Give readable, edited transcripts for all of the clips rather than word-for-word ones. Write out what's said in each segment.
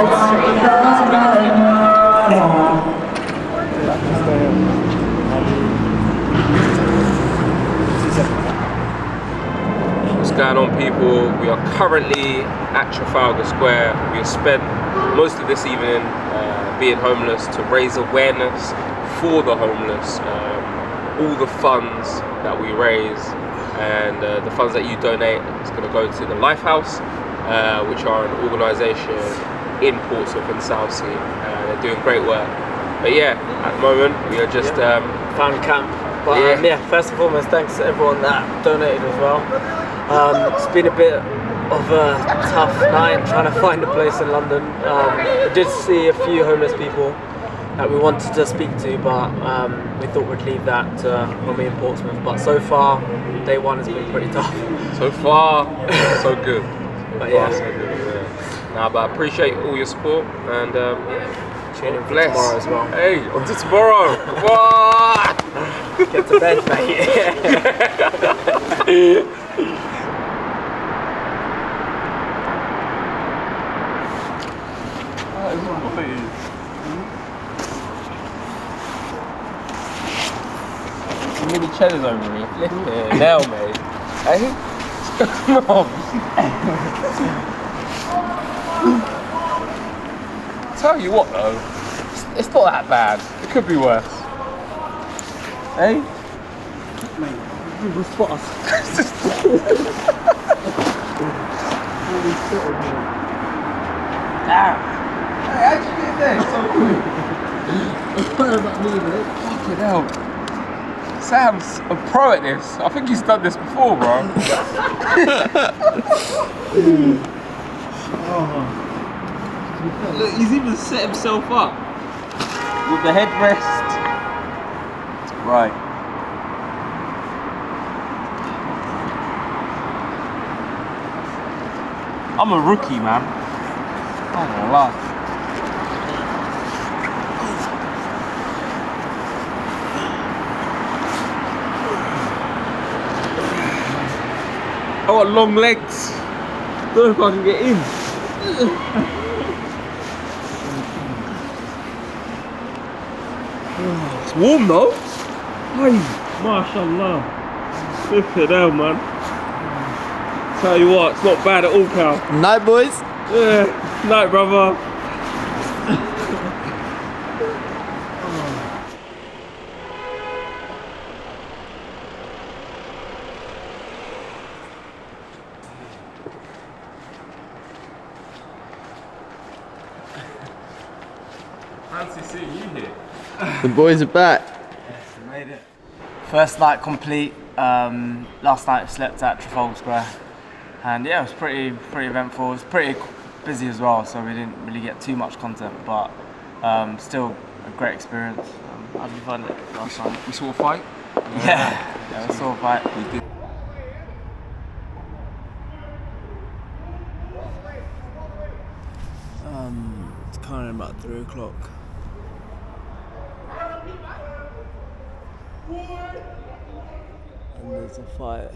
What's going on, people? We are currently at Trafalgar Square. We have spent most of this evening being homeless to raise awareness for the homeless. All the funds that we raise and the funds that you donate is going to go to the Lifehouse, which are an organisation in Portsmouth and Southsea. They're doing great work. But yeah, at the moment we are just found camp. But yeah, first and foremost, thanks to everyone that donated as well. It's been a bit of a tough night trying to find a place in London. We did see a few homeless people that we wanted to speak to, but we thought we'd leave that when we're in Portsmouth. But so far, day one has been pretty tough. So far, so good. But yeah. So good, yeah. Nah, but I appreciate all your support and tune in for tomorrow as well. Hey, on to tomorrow. Come on. Get to bed, mate. Mini cheddars over here, flip it now, mate. Hey? Come on. Tell you what though, it's not that bad. It could be worse. Hey? Mate, people spot us. Damn. Hey, how'd you get there so quick? It's better about me, mate. Fucking hell. Sam's a pro at this. I think he's done this before, bro. Look, he's even set himself up with the headrest. Right. I'm a rookie, man. I'm not gonna lie. I got long legs. Don't know if I can get in. It's warm though. Hey, mashallah. Flippin' hell, man. Tell you what, it's not bad at all, pal. Night, boys. Yeah, night, brother. Fancy seeing you here. The boys are back. Yes, we made it. First night complete. Last night we slept at Trafalgar Square, and yeah, it was pretty eventful. It was pretty busy as well, so we didn't really get too much content, but still a great experience. How did you find it last night? We saw a fight. Yeah, we saw a fight. We did. It's kind of about 3 o'clock. And there's a fight.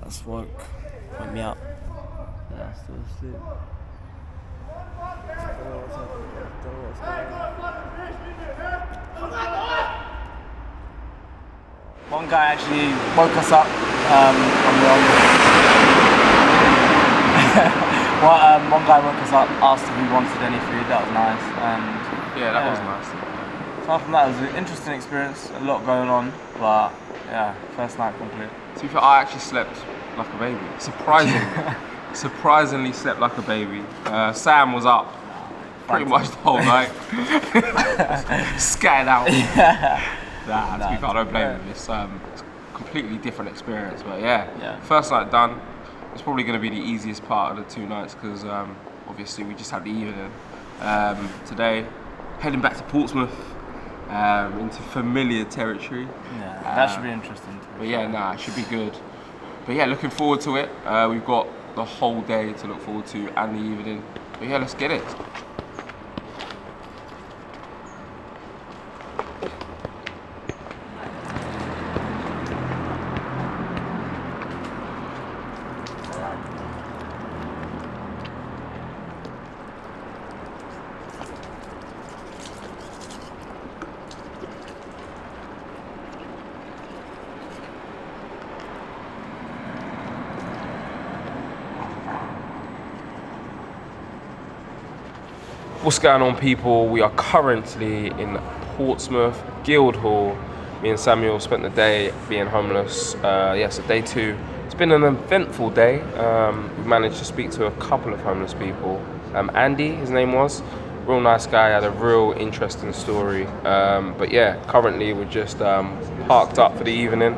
That's woke me up. Yeah, I'm still asleep. Don't know what's going on. One guy actually woke us up one guy woke us up, asked if we wanted any food. That was nice, and yeah, that was nice. Apart from that, it was an interesting experience. A lot going on, but yeah, first night complete. To be fair, I actually slept like a baby. Surprisingly slept like a baby. Sam was up pretty much the whole night. Scattered out. Yeah. Nah, to be fair, I don't blame him. It's a completely different experience, but yeah. First night done. It's probably going to be the easiest part of the 2 nights because obviously we just had the evening. Today, heading back to Portsmouth into familiar territory. Yeah, that should be interesting. But yeah, nah, it should be good. But yeah, looking forward to it. We've got the whole day to look forward to and the evening. But yeah, let's get it. What's going on, people? We are currently in Portsmouth, Guildhall. Me and Samuel spent the day being homeless. So day 2. It's been an eventful day. We managed to speak to a couple of homeless people. Andy, his name was. Real nice guy, had a real interesting story. But yeah, currently we're just parked up for the evening.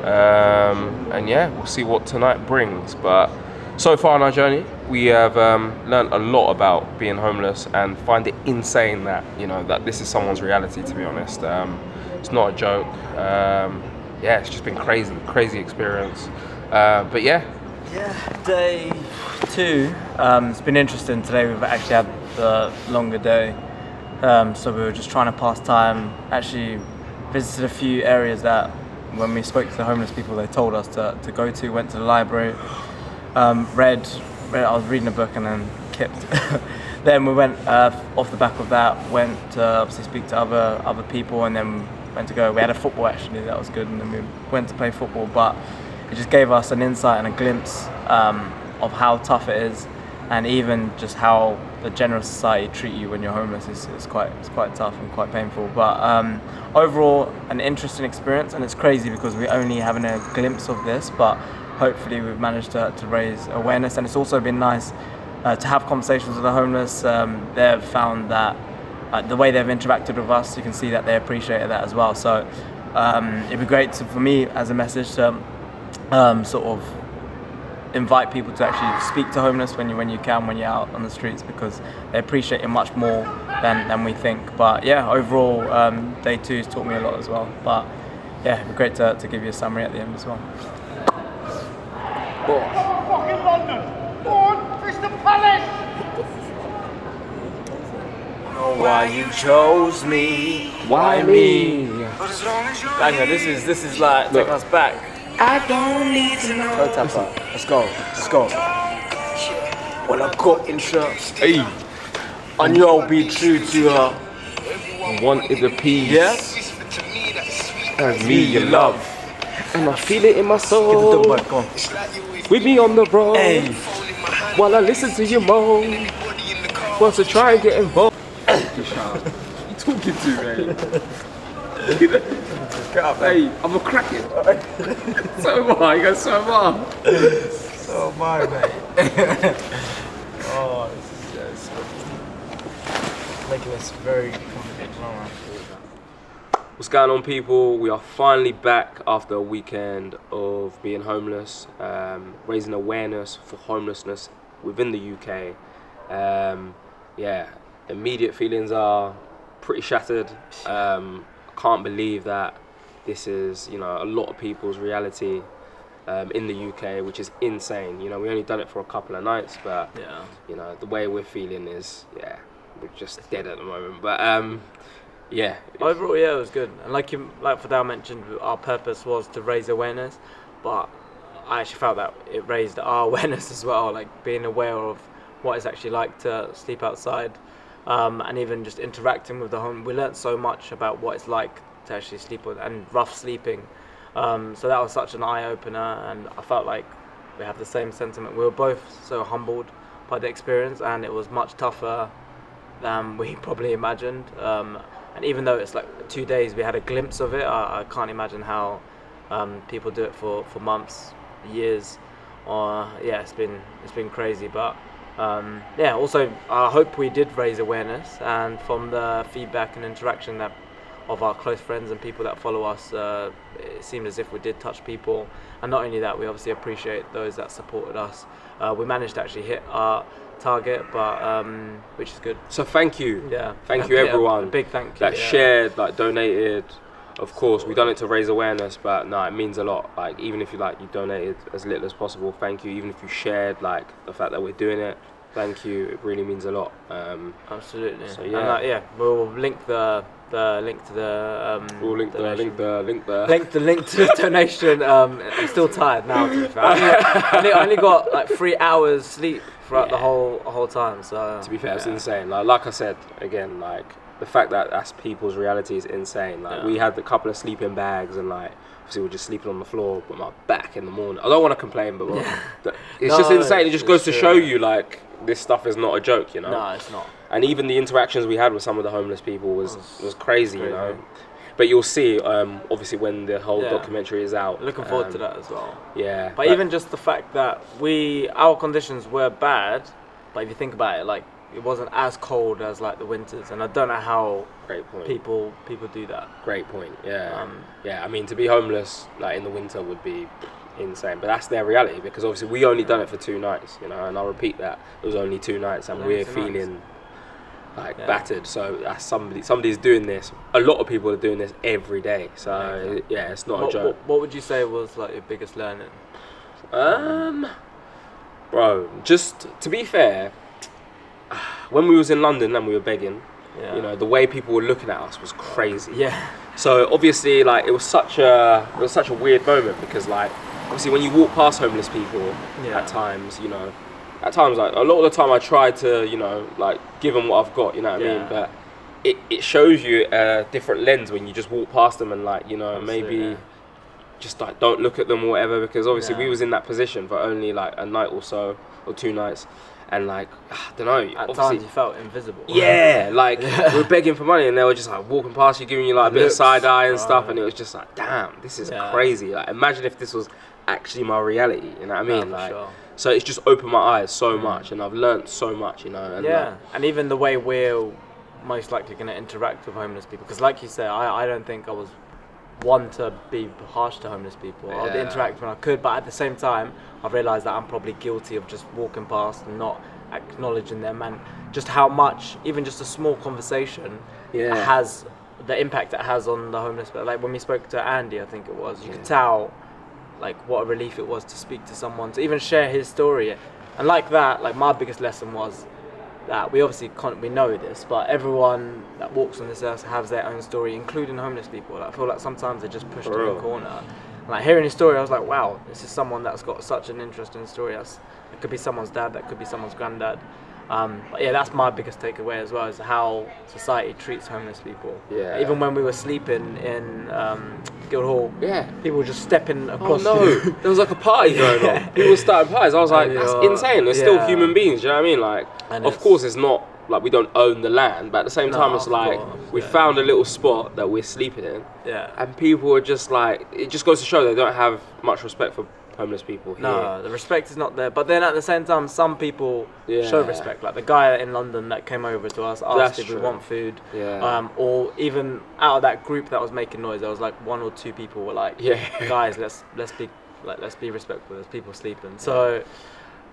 And yeah, we'll see what tonight brings. But so far on our journey, we have learned a lot about being homeless and find it insane that, that this is someone's reality, to be honest. It's not a joke. It's just been crazy experience. But yeah. Yeah, day 2. It's been interesting. Today we've actually had the longer day. So we were just trying to pass time. Actually visited a few areas that when we spoke to the homeless people, they told us to go to. Went to the library. Read. I was reading a book and then kipped. Then we went off the back of that. Went to obviously speak to other people, and then went to go. We had a football actually, that was good, and then we went to play football. But it just gave us an insight and a glimpse of how tough it is, and even just how the general society treat you when you're homeless is quite tough and quite painful. But overall, an interesting experience, and it's crazy because we're only having a glimpse of this, but hopefully we've managed to raise awareness. And it's also been nice to have conversations with the homeless. They've found that the way they've interacted with us, you can see that they appreciated that as well. So it'd be great for me as a message to sort of invite people to actually speak to homeless when you're out on the streets, because they appreciate it much more than we think. But yeah, overall, day 2 has taught me a lot as well. But yeah, it'd be great to give you a summary at the end as well. Fucking London! On Crystal Palace! Why you chose me? Why me? Banger, this is like taking us back. I don't need to know. Toe tapper. Let's go. When I got insurance, Hey, I knew I'll be true to her. I wanted a piece. Yeah? And me your love. And I feel it in my Get the soul. dub back, go on. With me on the road. Hey. While I listen to you moan. Want to try and get involved. You talking to, mate? Get up, Hey, I'm a cracking. So am I, you go, so am I. So am I, mate. Oh, this is making this very complicated. What's going on, people? We are finally back after a weekend of being homeless, raising awareness for homelessness within the UK. Immediate feelings are pretty shattered. I can't believe that this is, a lot of people's reality in the UK, which is insane. We only done it for a couple of nights, but the way we're feeling is, we're just dead at the moment. But overall, it was good. And like Fadel mentioned, our purpose was to raise awareness, but I actually felt that it raised our awareness as well, like being aware of what it's actually like to sleep outside, and even just interacting with the home. We learnt so much about what it's like to actually sleep with, and rough sleeping. So that was such an eye-opener, and I felt like we have the same sentiment. We were both so humbled by the experience, and it was much tougher than we probably imagined. And even though it's like 2 days, we had a glimpse of it. I can't imagine how people do it for months, years. It's been crazy. But also I hope we did raise awareness, and from the feedback and interaction that of our close friends and people that follow us, it seemed as if we did touch people. And not only that, we obviously appreciate those that supported us. We managed to actually hit our target, but which is good. so thank you. Yeah. Thank you, everyone. A big thank you. that shared, donated. Of course, we done it to raise awareness, but no, it means a lot. Like, even if you donated as little as possible, thank you. Even if you shared the fact that we're doing it, thank you. It really means a lot. Absolutely. So And, we'll link the link to the We'll link the link to the donation. I'm still tired now, to be fair. I only got 3 hours sleep throughout the whole time. So To be fair, it's insane. Like I said again, the fact that that's people's reality is insane. We had a couple of sleeping bags, and obviously we're just sleeping on the floor, but my back in the morning. I don't want to complain, but it's just insane. It just goes to show you this stuff is not a joke, No, it's not. And even the interactions we had with some of the homeless people was crazy, you know. But you'll see, obviously, when the whole documentary is out. Looking forward to that as well. Yeah. But even just the fact that our conditions were bad, but if you think about it, like, it wasn't as cold as like the winters, and I don't know how people do that. Great point. Yeah. I mean, to be homeless like in the winter would be insane, but that's their reality, because obviously we only done it for 2 nights, you know, and I'll repeat that, it was only 2 nights, and we're feeling like battered. So that's somebody's doing this. A lot of people are doing this every day. So it's not a joke. What would you say was like your biggest learning? Bro, just to be fair, when we was in London and we were begging, you know, the way people were looking at us was crazy. Yeah. So obviously, like, it was such a weird moment, because like, obviously when you walk past homeless people at times, you know, like a lot of the time I try to, you know, like, give them what I've got, you know what I mean? But it shows you a different lens when you just walk past them and, like, you know, maybe just like don't look at them or whatever, because obviously we was in that position for only like a night or so, or 2 nights. And like, I don't know. At times you felt invisible. Yeah, like we were begging for money, and they were just like walking past you, giving you like a bit of side eye and stuff, and it was just like, damn, this is crazy. Like, imagine if this was actually my reality. You know what I mean? Like, so it's just opened my eyes so much, and I've learnt so much. You know. And and even the way we're most likely going to interact with homeless people, because like you say, I don't think I was one to be harsh to homeless people. I would interact when I could, but at the same time, I've realised that I'm probably guilty of just walking past and not acknowledging them, and just how much even just a small conversation has the impact it has on the homeless. But like when we spoke to Andy, I think it was, you could tell like what a relief it was to speak to someone, to even share his story. And like that, like my biggest lesson was that we obviously we know this, but everyone that walks on this earth has their own story, including homeless people. Like, I feel like sometimes they're just pushed in a corner. Like, hearing his story, I was like, wow, this is someone that's got such an interesting story. It could be someone's dad, that could be someone's granddad. But yeah, that's my biggest takeaway as well, is how society treats homeless people. Yeah. Even when we were sleeping in Guildhall, people were just stepping across. Oh no, there was like a party going on. People were starting parties. I was like, that's insane. They're still human beings. You know what I mean? Like, of course, it's not like we don't own the land, but at the same time, it's like we found a little spot that we're sleeping in. Yeah. And people are just like, it just goes to show they don't have much respect for homeless people here. No, the respect is not there. But then at the same time, some people show respect. Like the guy in London that came over to us, asked if we want food. Yeah. Or even out of that group that was making noise, there was like 1 or 2 people were like, guys, let's be respectful. There's people sleeping. So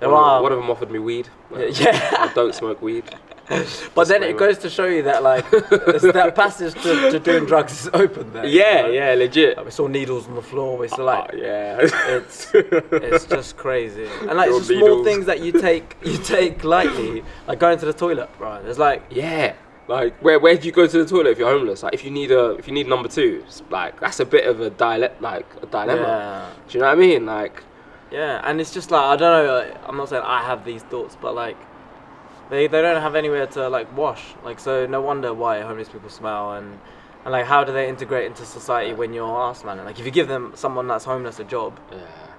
one of them offered me weed. I don't smoke weed. But then it goes to show you that like that passage to doing drugs is open there. Yeah, legit. Like, we saw needles on the floor. We saw like it's just crazy. And like it's small things that you take lightly, like going to the toilet, bro. There's like like where do you go to the toilet if you're homeless? Like if you need number 2, like that's a bit of a dilemma. Yeah. Do you know what I mean? Like and it's just like, I don't know. Like, I'm not saying I have these thoughts, but like. They don't have anywhere to like wash, like, so no wonder why homeless people smell, and like how do they integrate into society when you're arse man? Like if you give someone that's homeless a job,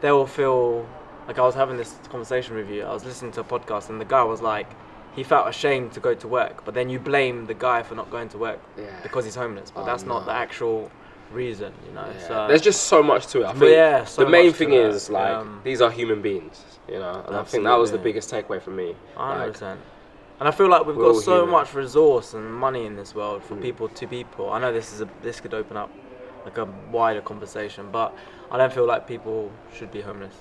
they will feel like, I was having this conversation with you, I was listening to a podcast, and the guy was like, he felt ashamed to go to work, but then you blame the guy for not going to work because he's homeless, but that's not the actual reason, you know. So there's just so much to it. I think the main thing is like these are human beings, you know, and I think that was the biggest takeaway for me. 100%. And I feel like we've got so much resource and money in this world for people to people. I know this could open up like a wider conversation, but I don't feel like people should be homeless.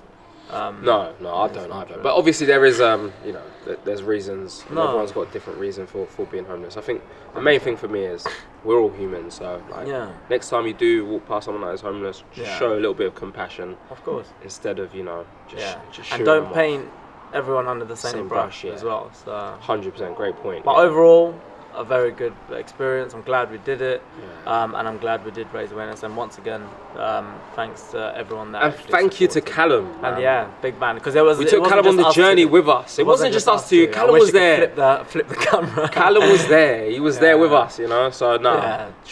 No, I don't either. But obviously there is, you know, there's reasons. Everyone's got a different reason for being homeless. I think the main thing for me is we're all human. So like, next time you do walk past someone that is homeless, just show a little bit of compassion. Of course. Instead of, you know, just and don't paint everyone under the same brush as well. So 100%, great point. But overall, a very good experience. I'm glad we did it, and I'm glad we did raise awareness. And once again, thanks to everyone that. And thank you to Callum. And big man, because we took Callum on the journey with us. It wasn't just us two. Callum was there. Flip the camera. Callum was there. He was there with us, you know. So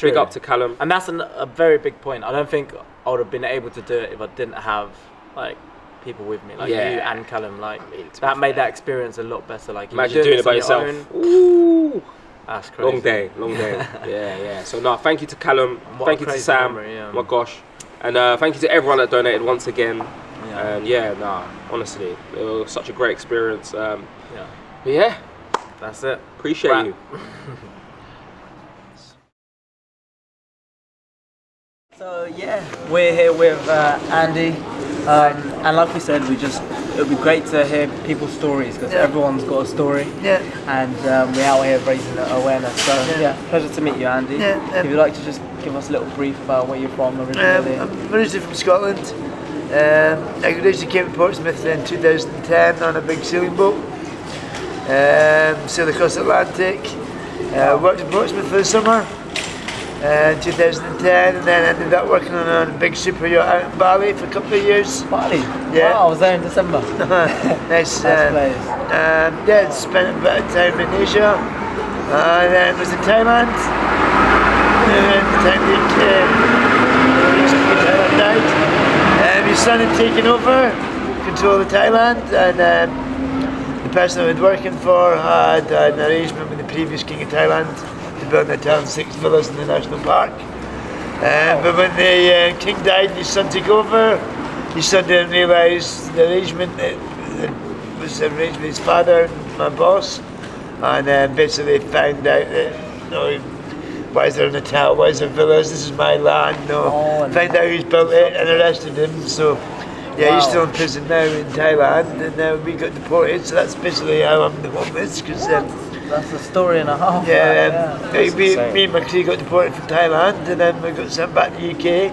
big up to Callum. And that's a very big point. I don't think I would have been able to do it if I didn't have like people with me, like Yeah. you and Callum. Like I mean, to that be made fair. that experience a lot better. Like Imagine doing it by yourself. Ooh. That's crazy. Long day. Yeah. So no, thank you to Callum, What thank a you to crazy Sam, memory, yeah. my gosh, and thank you to everyone that donated once again. Yeah. And honestly, it was such a great experience. Yeah. But yeah, That's it. appreciate Wrap. you. So yeah, we're here with Andy, and like we said, it would be great to hear people's stories because everyone's got a story. Yeah. And we're out here raising awareness. So yeah, pleasure to meet you, Andy. Yeah, if you'd like to just give us a little brief about where you're from originally. I'm originally from Scotland. I originally came to Portsmouth in 2010 on a big sailing boat. Sailed across the Atlantic. Worked in Portsmouth for the summer. 2010, and then ended up working on a big super yacht out in Bali for a couple of years. Bali? Yeah. Wow, I was there in December. Nice. Nice place. Yeah, spent a bit of time in Asia, and then was in Thailand. And then the time Thailand died, his son had taken over control of Thailand, and the person I was working for had an arrangement with the previous king of Thailand to build a town 6 villas in the national park. But when the king died and his son took over, his son didn't realise the arrangement was arranged with his father and my boss, and basically found out that why is there an hotel, why is there villas, this is my land, found out who's built it and arrested him. So yeah, he's still in prison now in Thailand, and we got deported, so that's basically how I'm the homeless, because that's a story and a half. me and my crew got deported from Thailand, and then we got sent back to the UK,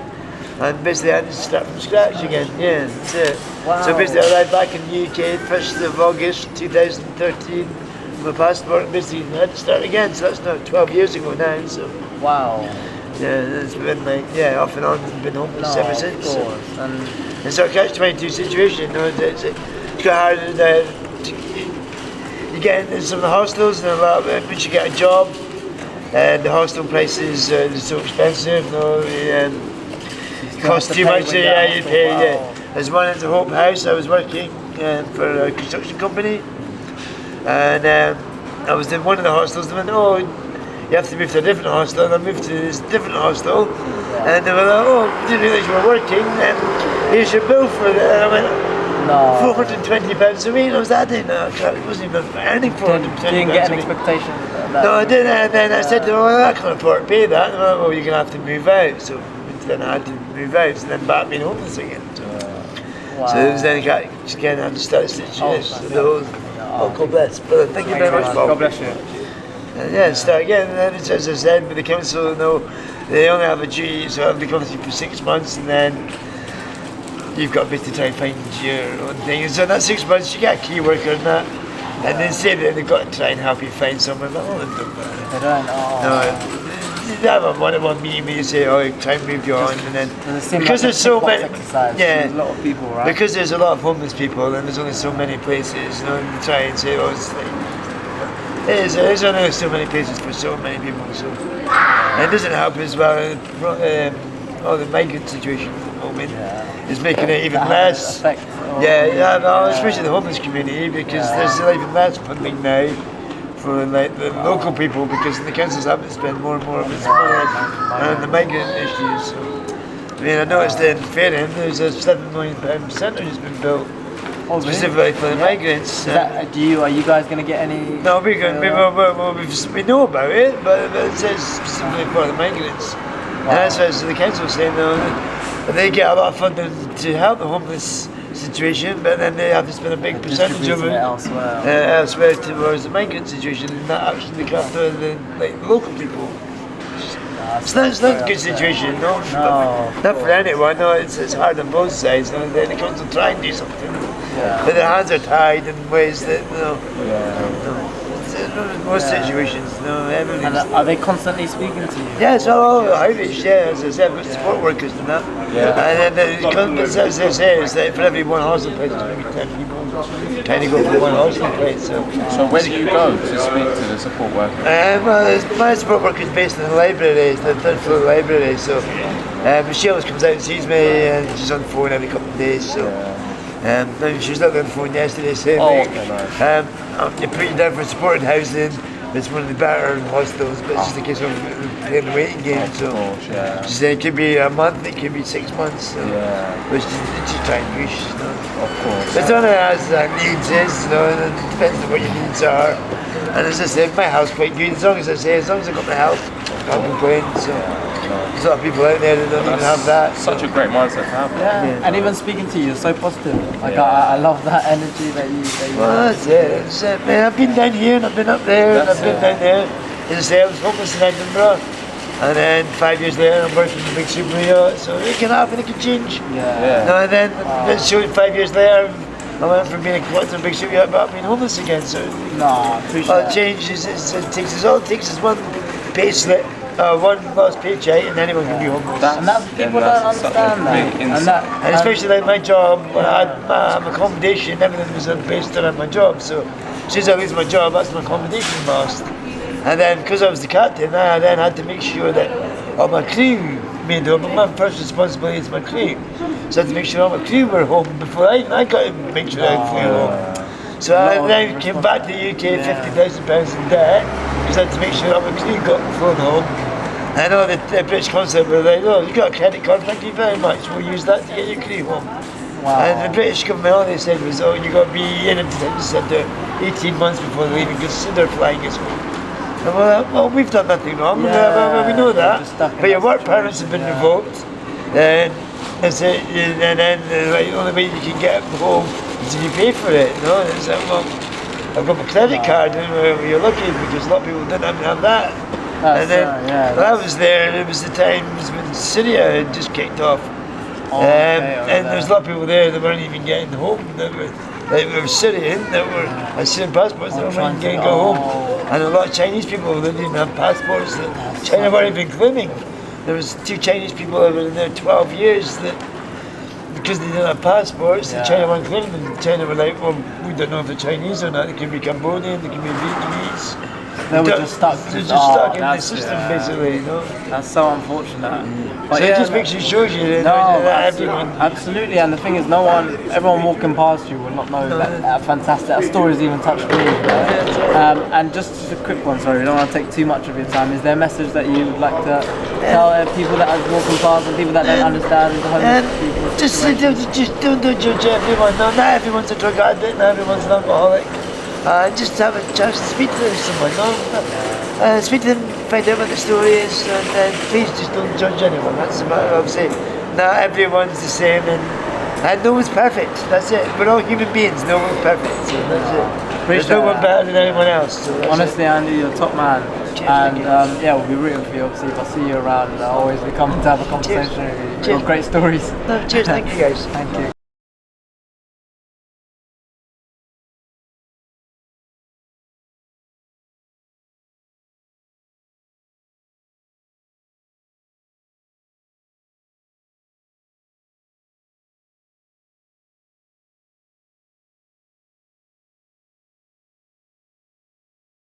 and basically I had to start from scratch again. Yeah, that's it. Wow. So basically I arrived back in the UK 1st of August 2013, my passport, and basically I had to start again, so that's now 12 years ago now. So Wow. yeah, it's been off and on, been homeless ever since. Of course. And it's a catch-22 situation, it's quite hard. You get into some of the hostels, and once you get a job, the hostel prices are so expensive. It costs too much. You pay. Wow. Yeah. There's one at the Hope House. I was working for a construction company, and I was in one of the hostels. They went, "Oh, you have to move to a different hostel." And I moved to this different hostel, and they were like, "Oh, we didn't realise you were working. Here's your bill for it." And I went, no. £420 a week. I was like, I didn't know. I wasn't even earning £420. Didn't get an expectation. No, I didn't. And then I said to them, well, I can't afford to pay that. And they're like, well, you're going to have to move out. So then I had to move out. So then back being homeless again. Wow. So it was then again I had to start situation. God bless. But thank you very much, Bob. God bless you. Yeah, start again. And then, as I said, with the council, they only have a duty, so I have to come for 6 months, and then you've got to basically try and find your own thing. And so in that 6 months, you get a key worker and that, and then say that they've got to try and help you find somewhere. But they've done that. They don't. No, you have a one-on-one meeting where you say, "Oh, try and move you on," and then because there's so many, there's a lot of people, right? Because there's a lot of homeless people, and there's only so many places. And you try and say, "Oh, it's like." There's only so many places for so many people, so and it doesn't help as well. The migrant situation at the moment is making it even less. Especially the homeless community, because there's even less funding now for the local people, because the councils have to spend more and more of its money on the migrant issues. So, I noticed in Fairham there's a £7 million centre that's been built. Specifically for the migrants. Are you guys going to get any? No, we know about it, but it says specifically for the migrants. Wow. And that's what the council saying, they get a lot of funding to help the homeless situation, but then they have to spend a big percentage of it elsewhere towards the migrant situation, and not actually look after the local people. So that's not a good situation, not for anyone. No, it's hard on both sides. The council try and do something, but their hands are tied in ways that most situations. And are they constantly speaking to you? Yeah, it's all over outreach. As I said, with support workers and that. And then as they say, it's that for every one hostel place, there's maybe 10 people trying to go for one hostel place. So where do you go to speak to the support worker? My support worker is based in the library, the third floor library. So she always comes out and sees me, and she's on the phone every couple of days. So She was looking on the phone yesterday saying, okay, nice. you put you down for supported housing. It's one of the better hostels, but it's just a case of playing the waiting game. So Yeah. she said it could be a month, it could be 6 months. So, Yeah. which is just trying to push, you know. Of course. But it's only as needs is, you know, and it depends on what your needs are. And as I said, my health's quite good. As long as I got my health, I'm complain. So there's a lot of people out there that don't even have that. Such a great mindset to have. Yeah. And even speaking to you, you're so positive. Like I love that energy that you. Well, that's it. That's it, man. I've been down here and I've been up there and I've been down there. As I say, I was homeless in Edinburgh, and then 5 years later, I'm working in a big super yacht. So it can happen. It can change. Yeah. No, and then let's show you 5 years later, I went from being a collector in a big super yacht, but I've been homeless again. So No, appreciate all that. change is it takes us all. It takes us one pay slip, one lost paycheck, and anyone can be homeless. And that's people don't understand that. And especially like my job, when I had my accommodation, everything was based around my job. So as soon as I lose my job, that's my accommodation lost. And then because I was the captain, I then had to make sure that all my crew made home. My first responsibility is my crew. So I had to make sure all my crew were home before I got to make sure I flew home. So I then came back to the UK, £50,000 in debt, because I had to make sure all my crew got flown home. I know the British consulate were like, oh, you got a credit card, thank you very much, we'll use that to get your crew home. Wow. And the British government, all they said was, oh, you got to be in a detention centre 18 months before they even consider flying us home. And well, we've done nothing wrong, we know that, but your work permits have been revoked, and that's it, and then like, the only way you can get home is if you pay for it, you know? It's like, well, I've got my credit card, and you're lucky because a lot of people didn't even have that. And then when I was there, it was the times when Syria had just kicked off. And there's a lot of people there that weren't even getting home, that were Syrian, that had Syrian passports, that weren't even getting go home. And a lot of Chinese people that didn't have passports that China weren't even claiming. There was 2 Chinese people that were in there 12 years that, because they didn't have passports, that China weren't claiming them. China were like, well, we don't know if they're Chinese or not. They can be Cambodian, they can be Vietnamese. They were just stuck. They're just stuck in the system, basically, you know. That's so unfortunate. But So it just makes you show you that everyone. Absolutely, and the thing is, everyone walking past you will not know that fantastic. That story's even touched me. And just a quick one, sorry, we don't want to take too much of your time. Is there a message that you would like to tell people that are walking past and people that don't understand the homeless people? Just don't judge everyone. No, not everyone's a drug addict, not everyone's an alcoholic. Just have a chance to speak to someone. No? Speak to them, find out what the story is, and please just don't judge anyone. That's the matter of saying. Not everyone's the same, and no one's perfect. That's it. We're all human beings. No one's perfect. So that's it. There's no one better than anyone else. So honestly, Andy, you're a top man. And we'll be rooting for you. Obviously, if I see you around, I'll always be coming to have a conversation with you. You've got great stories. No, cheers. Thank you, guys. Thank you.